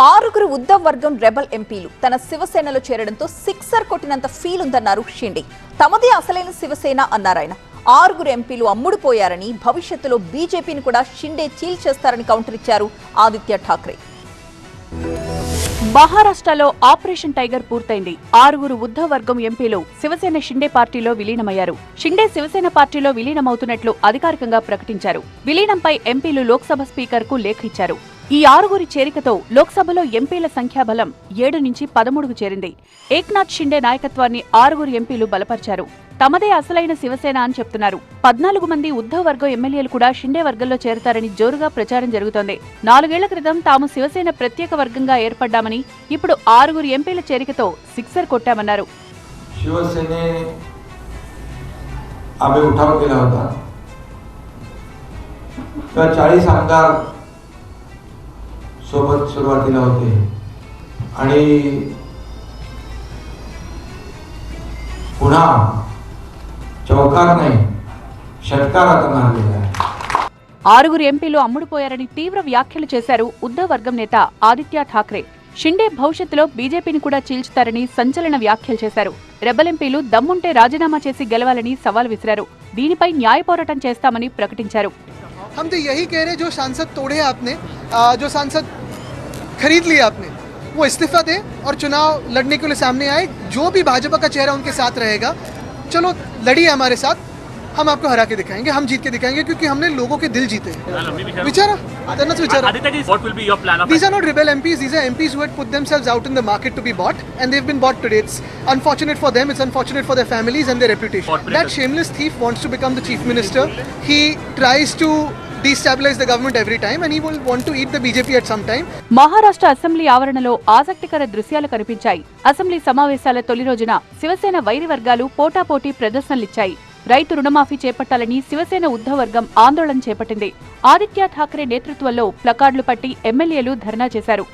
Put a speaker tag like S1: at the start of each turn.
S1: ఆరుగురు ఉద్ధవ్ వర్గం రెబల్ ఎంపీలు తన శివసేనలో చేరడంతో సిక్సర్ కొట్టినంత ఫీల్ ఉందన్నారు షిండే. తమదే అసలైన శివసేన అన్నారాయన. ఆరుగురు ఎంపీలు అమ్ముడుపోయారని, భవిష్యత్తులో బీజేపీని కూడా షిండే చీల్చేస్తారని కౌంటర్ ఇచ్చారు ఆదిత్య ఠాక్రే.
S2: మహారాష్ట్రలో ఆపరేషన్ టైగర్ పూర్తయింది. ఆరుగురు ఉద్ధవ్ వర్గం ఎంపీలు శివసేన షిండే పార్టీలో విలీనమయ్యారు. షిండే శివసేన పార్టీలో విలీనమవుతున్నట్లు అధికారికంగా ప్రకటించారు. విలీనంపై ఎంపీలు లోక్సభ స్పీకర్ కు లేఖ ఇచ్చారు. ఈ ఆరుగురి చేరికతో లోక్సభలో ఎంపీల సంఖ్యాబలం 7 నుంచి 13కు చేరింది. ఏక్నాథ్ షిండే నాయకత్వాన్ని ఆరుగురు ఎంపీలు బలపరిచారు. తమదే అసలైన శివసేన అని చెప్తున్నారు. 14 మంది ఉద్ధవ్ వర్గం ఎమ్మెల్యేలు కూడా షిండే వర్గంలో చేరతారని జోరుగా ప్రచారం జరుగుతోంది. 4 ఏళ్ల క్రితం తాము శివసేన ప్రత్యేక వర్గంగా ఏర్పడ్డామని, ఇప్పుడు ఆరుగురు ఎంపీల చేరికతో సిక్సర్ కొట్టామన్నారు.
S3: शिवसेने आम्ही उठाव केला होता. 40 आमदार सोबत सुरुवातीला होते आणि पुन्हा चौकार नाही షట్కార్ आता मारलेला आहे.
S2: ఆరుగురు ఎంపీలు అమ్ముడుపోయారని తీవ్ర వ్యాఖ్యలు చేశారు ఉద్ధవ్ వర్గం నేత ఆదిత్య ఠాక్రే. షిండే భవిష్యత్తులో బీజేపీని కూడా చీల్చుతారని సంచలన వ్యాఖ్యలు చేశారు. రెబల్ ఎంపీలు దమ్ముంటే రాజీనామా చేసి గెలవాలని సవాల్ విసిరారు. దీనిపై న్యాయ పోరాటం చేస్తామని ప్రకటించారు.
S4: हम तो यही कह रहे हैं, जो सांसद तोड़े आपने, जो सांसद खरीद लिए आपने, वो इस्तीफा दे और चुनाव लड़ने के लिए सामने आए. जो भी भाजपा का चेहरा उनके साथ रहेगा, चलो लड़िए हमारे साथ, हम आपको हरा के दिखाएंगे, हम जीत के दिखाएंगे, क्योंकि हमने लोगों के दिल जीते हैं. विचारा.
S5: What will be your plan of
S4: These are not rebel MPs. These are MPs who had put themselves out in the market to be bought, and they've been bought today. It's unfortunate for them. It's unfortunate for their families and their reputation. That shameless thief wants to become the chief minister. He tries to destabilize the government every time, and he will want to eat the BJP at some time.
S2: Maharashtra assembly ఆవరణలో ఆసక్తికర దృశ్యాలు కనిపించాయి. Assembly సమావేశాల తొలి రోజున శివసేన వైరి వర్గాలు పోటాపోటీ ప్రదర్శనలిచ్చాయి. రైతు రుణమాఫీ చేపట్టాలని శివసేన ఉద్ధవ్ వర్గం ఆందోళన చేపట్టింది. ఆదిత్య ఠాక్రే నేతృత్వంలో ప్లకార్డులు పట్టి ఎమ్మెల్యేలు ధర్నా చేశారు.